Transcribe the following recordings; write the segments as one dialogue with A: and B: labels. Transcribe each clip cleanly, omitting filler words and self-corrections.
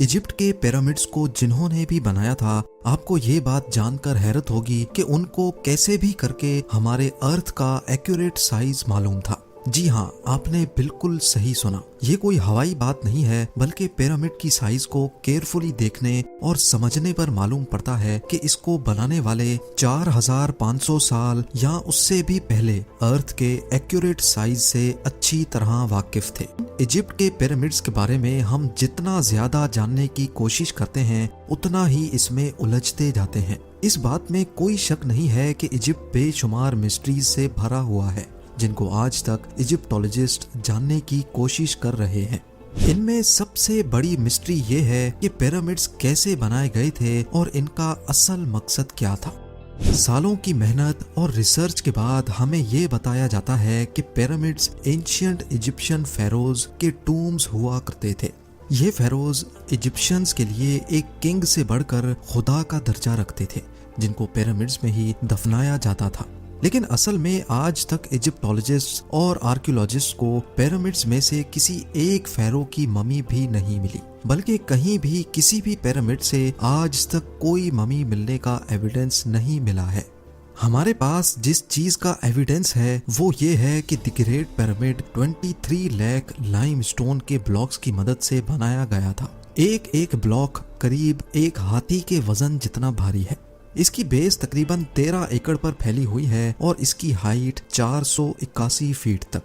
A: Egypt के pyramids को जिन्होंने भी बनाया था, आपको ये बात जानकर हैरत होगी कि उनको कैसे भी करके हमारे अर्थ का एक्यूरेट साइज मालूम था। जी हाँ, आपने बिल्कुल सही सुना। ये कोई हवाई बात नहीं है, बल्कि पिरामिड की साइज को केयरफुली देखने और समझने पर मालूम पड़ता है कि इसको बनाने वाले 4500 साल या उससे भी पहले अर्थ के एक्यूरेट साइज से अच्छी तरह वाकिफ थे। इजिप्ट के पिरामिड्स के बारे में हम जितना ज्यादा जानने की कोशिश करते हैं, उतना ही इसमें उलझते जाते हैं। इस बात में कोई शक नहीं है कि इजिप्ट बेशुमार मिस्ट्रीज से भरा हुआ है, जिनको आज तक इजिप्टोलॉजिस्ट जानने की कोशिश कर रहे हैं। इनमें सबसे बड़ी मिस्ट्री ये है कि पिरामिड्स कैसे बनाए गए थे और इनका असल मकसद क्या था। सालों की मेहनत और रिसर्च के बाद हमें ये बताया जाता है कि पिरामिड्स एंशिएंट इजिप्शियन फेरोज के टूम्स हुआ करते थे। ये फेरोज इजिप्शियंस के लिए एक किंग से बढ़कर खुदा का दर्जा रखते थे, जिनको पिरामिड्स में ही दफनाया जाता था। लेकिन असल में आज तक इजिप्टोलॉजिस्ट और आर्कियोलॉजिस्ट को पिरामिड्स में से किसी एक फेरो की ममी भी नहीं मिली, बल्कि कहीं भी किसी भी पिरामिड से आज तक कोई ममी मिलने का एविडेंस नहीं मिला है। हमारे पास जिस चीज का एविडेंस है वो ये है कि the great pyramid 23 lakh limestone के ब्लॉक्स की मदद से बनाया गया था। एक एक ब्लॉक करीब एक हाथी के वजन जितना भारी है। इसकी बेस तकरीबन 13 एकड़ पर फैली हुई है और इसकी हाइट 481 फीट तक।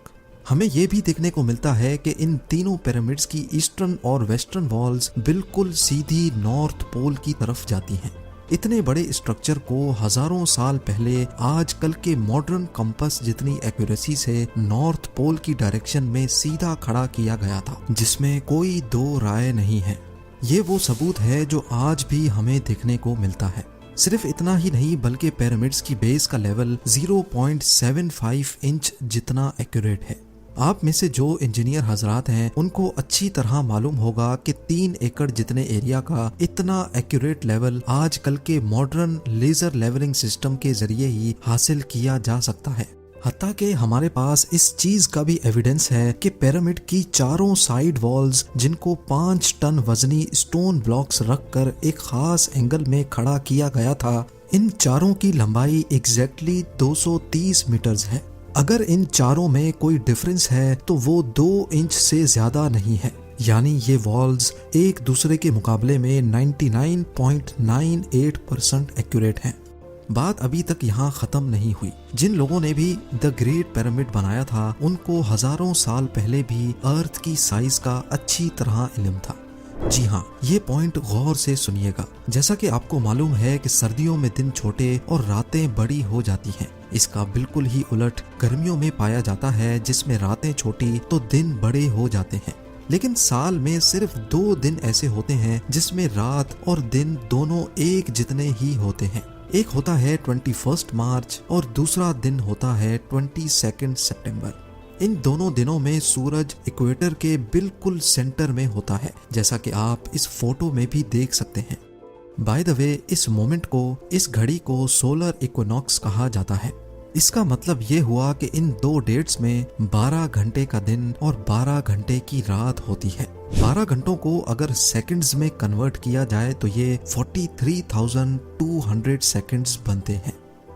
A: हमें यह भी देखने को मिलता है कि इन तीनों पिरामिड्स की ईस्टर्न और वेस्टर्न वॉल्स बिल्कुल सीधी नॉर्थ पोल की तरफ जाती हैं। इतने बड़े स्ट्रक्चर को हजारों साल पहले आजकल के मॉडर्न कंपास जितनी एक्यूरेसी से नॉर्थ पोल की डायरेक्शन में सीधा खड़ा किया गया था, जिसमें कोई दो राय नहीं है। ये वो सबूत है जो आज भी हमें देखने को मिलता है। सिर्फ इतना ही नहीं, बल्कि पिरामिड्स की बेस का लेवल 0.75 इंच जितना एक्यूरेट है। आप में से जो इंजीनियर हजरात हैं, उनको अच्छी तरह मालूम होगा कि 3 एकड़ जितने एरिया का इतना एक्यूरेट लेवल आजकल के मॉडर्न लेजर लेवलिंग सिस्टम के जरिए ही हासिल किया जा सकता है। हत्ता कि हमारे पास इस चीज का भी एविडेंस है कि पिरामिड की चारों साइड वॉल्स, जिनको 5 टन वजनी स्टोन ब्लॉक्स रखकर एक खास एंगल में खड़ा किया गया था, इन चारों की लंबाई एग्जैक्टली 230 मीटर्स है। अगर इन चारों में कोई डिफरेंस है तो वो 2 इंच से ज्यादा नहीं है। यानी ये वॉल्स एक दूसरे के मुकाबले में 99.98% एक्यूरेट हैं। बात अभी तक यहाँ खत्म नहीं हुई। जिन लोगों ने भी द ग्रेट पिरामिड बनाया था, उनको हजारों साल पहले भी अर्थ की साइज का अच्छी तरह इल्म था। जी हाँ, ये पॉइंट गौर से सुनिएगा। जैसा कि आपको मालूम है कि सर्दियों में दिन छोटे और रातें बड़ी हो जाती हैं, इसका बिल्कुल ही उलट गर्मियों में पाया जाता है, जिसमें रातें छोटी तो दिन बड़े हो जाते हैं। लेकिन साल में सिर्फ 2 दिन ऐसे होते हैं जिसमें रात और दिन दोनों एक जितने ही होते हैं। एक होता है 21 मार्च और दूसरा दिन होता है 22 सितंबर। इन दोनों दिनों में सूरज इक्वेटर के बिल्कुल सेंटर में होता है, जैसा कि आप इस फोटो में भी देख सकते हैं। बाय द वे, इस मोमेंट को, इस घड़ी को सोलर इक्विनॉक्स कहा जाता है। इसका मतलब ये हुआ कि इन 2 डेट्स में 12 घंटे का दिन और 12 घंटे की रात होती है। 12 घंटों को अगर सेकंड्स में कन्वर्ट किया जाए तो ये 43,200 सेकंड्स बनते हैं।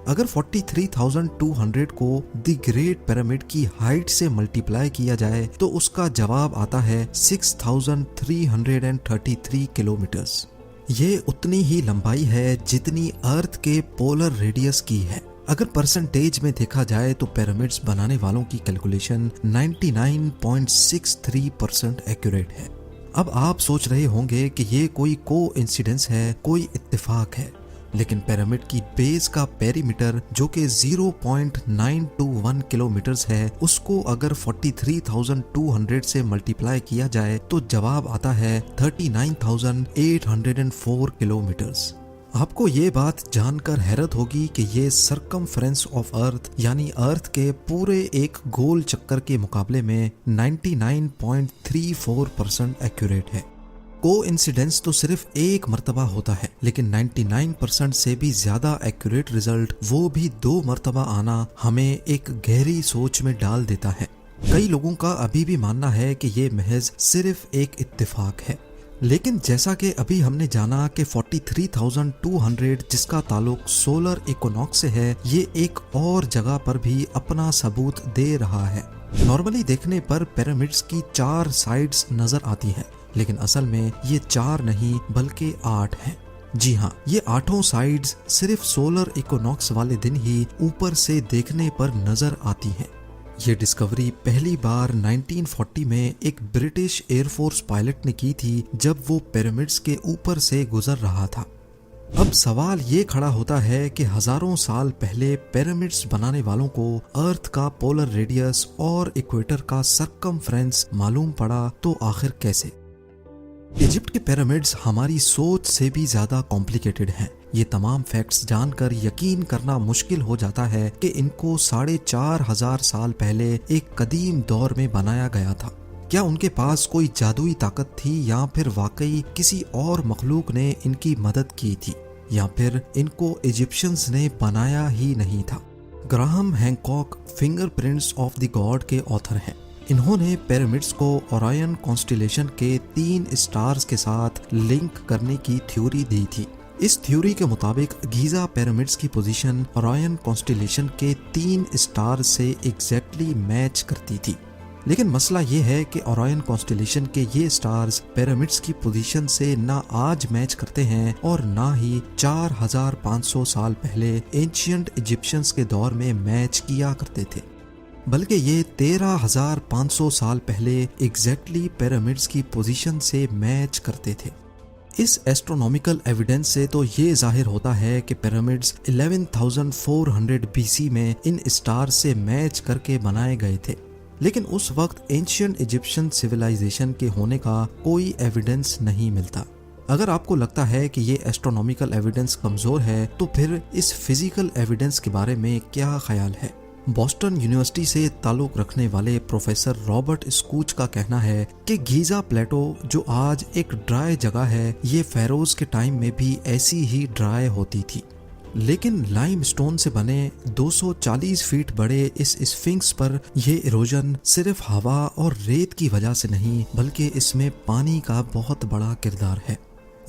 A: अगर 43,200 को द ग्रेट पिरामिड की हाइट से मल्टीप्लाई किया जाए तो उसका जवाब आता है 6,333 किलोमीटर्स। ये उतनी ही लंबाई है जितनी अर्थ के पोलर रेडियस की है। अगर परसेंटेज में देखा जाए तो पिरामिड्स बनाने वालों की कैलकुलेशन 99.63% एक्यूरेट है। अब आप सोच रहे होंगे कि ये कोई कोइंसिडेंस है, कोई इत्तेफाक है, लेकिन पिरामिड की बेस का पेरीमीटर जो कि 0.921 किलोमीटर्स है, उसको अगर 43,200 से मल्टीप्लाई किया जाए तो जवाब आता है 39,804 किलोमीटर्स। आपको ये बात जानकर हैरत होगी कि ये सरकमफ्रेंस ऑफ अर्थ यानी अर्थ के पूरे एक गोल चक्कर के मुकाबले में 99.34% एक्यूरेट है। कोइंसिडेंस तो सिर्फ एक मर्तबा होता है, लेकिन 99% से भी ज्यादा एक्यूरेट रिजल्ट, वो भी 2 मर्तबा आना, हमें एक गहरी सोच में डाल देता है। कई लोगों का अभी भी मानना है कि ये महज सिर्फ एक इत्तेफाक है। लेकिन जैसा कि अभी हमने जाना कि 43,200 जिसका ताल्लुक सोलर इक्विनॉक्स से है, ये एक और जगह पर भी अपना सबूत दे रहा है। नॉर्मली देखने पर पिरामिड्स की 4 साइड्स नजर आती हैं, लेकिन असल में ये 4 नहीं बल्कि 8 हैं। जी हाँ, ये 8 साइड्स सिर्फ सोलर इक्विनॉक्स वाले दिन ही ऊपर से देखने पर नजर आती हैं। ये डिस्कवरी पहली बार 1940 में एक ब्रिटिश एयरफोर्स पायलट ने की थी, जब वो पिरामिड्स के ऊपर से गुजर रहा था। अब सवाल ये खड़ा होता है कि हजारों साल पहले पिरामिड्स बनाने वालों को अर्थ का पोलर रेडियस और इक्वेटर का सरकमफ्रेंस मालूम पड़ा, तो आखिर कैसे? इजिप्ट के पिरामिड्स हमारी सोच से भी ज्यादा कॉम्प्लिकेटेड हैं। ये तमाम फैक्ट्स जानकर यकीन करना मुश्किल हो जाता है कि इनको 4,500 साल पहले एक कदीम दौर में बनाया गया था। क्या उनके पास कोई जादुई ताकत थी, या फिर वाकई किसी और मखलूक ने इनकी मदद की थी, या फिर इनको इजिप्शियंस ने बनाया ही नहीं था? Graham Hancock fingerprints of the God के ऑथर हैं। इन्होंने पिरामिड्स को ओरायन कॉन्स्टिलेशन के 3 स्टार्स के साथ लिंक करने की थ्योरी दी थी। इस थ्योरी के मुताबिक गीजा पिरामिड्स की पोजीशन ओरायन कॉन्स्टिलेशन के 3 स्टार से एग्जैक्टली मैच करती थी। लेकिन मसला ये है कि ओरायन कॉन्स्टिलेशन के ये स्टार्स पिरामिड्स की पोजीशन से ना आज मैच करते हैं और ना ही 4,500 साल पहले एंशियंट इजिप्शियंस के दौर में मैच किया करते थे, बल्कि ये 13,500 साल पहले एग्जैक्टली पिरामिड्स की पोजीशन से मैच करते थे। इस एस्ट्रोनॉमिकल एविडेंस से तो ये जाहिर होता है कि पिरामिड्स 11,400 BC में इन स्टार से मैच करके बनाए गए थे। लेकिन उस वक्त एंशियंट इजिप्शियन सिविलाइजेशन के होने का कोई एविडेंस नहीं मिलता। अगर आपको लगता है कि ये एस्ट्रोनॉमिकल एविडेंस कमजोर है, तो फिर इस फिजिकल एविडेंस के बारे में क्या ख्याल है? बॉस्टन यूनिवर्सिटी से ताल्लुक रखने वाले प्रोफेसर रॉबर्ट स्कूच का कहना है कि गीजा प्लेटो, जो आज एक ड्राई जगह है, ये फेरोज के टाइम में भी ऐसी ही ड्राई होती थी। लेकिन लाइमस्टोन से बने 240 फीट बड़े इस स्फिंक्स पर ये इरोजन सिर्फ हवा और रेत की वजह से नहीं, बल्कि इसमें पानी का बहुत बड़ा किरदार है।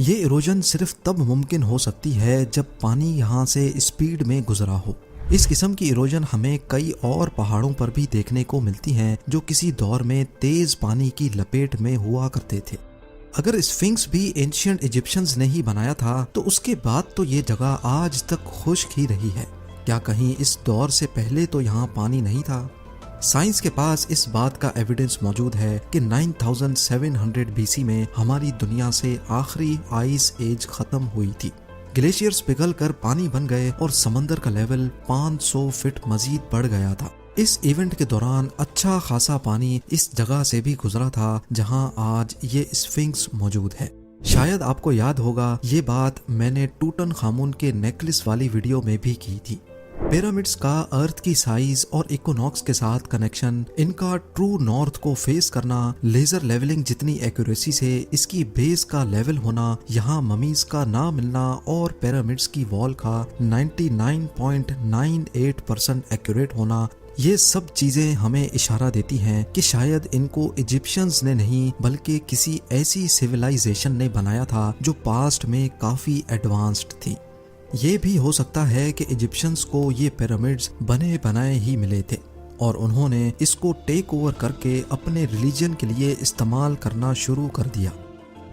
A: ये इरोजन सिर्फ तब मुमकिन हो सकती है जब पानी यहाँ से स्पीड में गुजरा हो। इस किस्म की इरोजन हमें कई और पहाड़ों पर भी देखने को मिलती हैं, जो किसी दौर में तेज पानी की लपेट में हुआ करते थे। अगर स्फिंक्स भी एंशियंट इजिप्शियंस ने ही बनाया था, तो उसके बाद तो ये जगह आज तक खुश्क ही रही है। क्या कहीं इस दौर से पहले तो यहाँ पानी नहीं था? साइंस के पास इस बात का एविडेंस मौजूद है कि 9,700 BC में हमारी दुनिया से आखिरी आइस एज खत्म हुई थी। ग्लेशियर्स पिघल कर पानी बन गए और समंदर का लेवल 500 फीट मजीद बढ़ गया था। इस इवेंट के दौरान अच्छा खासा पानी इस जगह से भी गुजरा था जहां आज ये स्फिंक्स मौजूद है। शायद आपको याद होगा, ये बात मैंने टूटनखामुन के नेकलेस वाली वीडियो में भी की थी। पिरामिड्स का अर्थ की साइज और इक्विनॉक्स के साथ कनेक्शन, इनका ट्रू नॉर्थ को फेस करना, लेजर लेवलिंग जितनी एक्यूरेसी से इसकी बेस का लेवल होना, यहाँ ममीज का ना मिलना और पिरामिड्स की वॉल का 99.98% एक्यूरेट होना, ये सब चीजें हमें इशारा देती हैं कि शायद इनको इजिप्शियंस ने नहीं बल्कि किसी ऐसी सिविलाइजेशन ने बनाया था जो पास्ट में काफी एडवांस्ड थी। ये भी हो सकता है कि इजिप्शियंस को ये पिरामिड्स बने बनाए ही मिले थे और उन्होंने इसको टेक ओवर करके अपने रिलीजन के लिए इस्तेमाल करना शुरू कर दिया।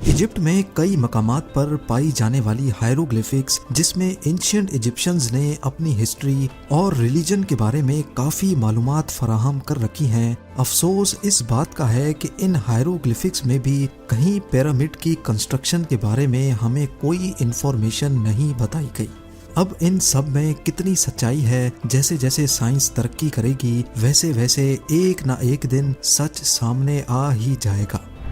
A: इजिप्ट में कई मकामात पर पाई जाने वाली हायरोग्लिफिक्स, जिसमें एंशियंट इजिप्शियंस ने अपनी हिस्ट्री और रिलीजन के बारे में काफ़ी मालूमात फराहम कर रखी हैं। अफसोस इस बात का है कि इन हायरोग्लिफिक्स में भी कहीं पिरामिड की कंस्ट्रक्शन के बारे में हमें कोई इंफॉर्मेशन नहीं बताई गई। अब इन सब में कितनी सच्चाई है, जैसे जैसे साइंस तरक्की करेगी वैसे वैसे एक ना एक दिन सच सामने आ ही जाएगा।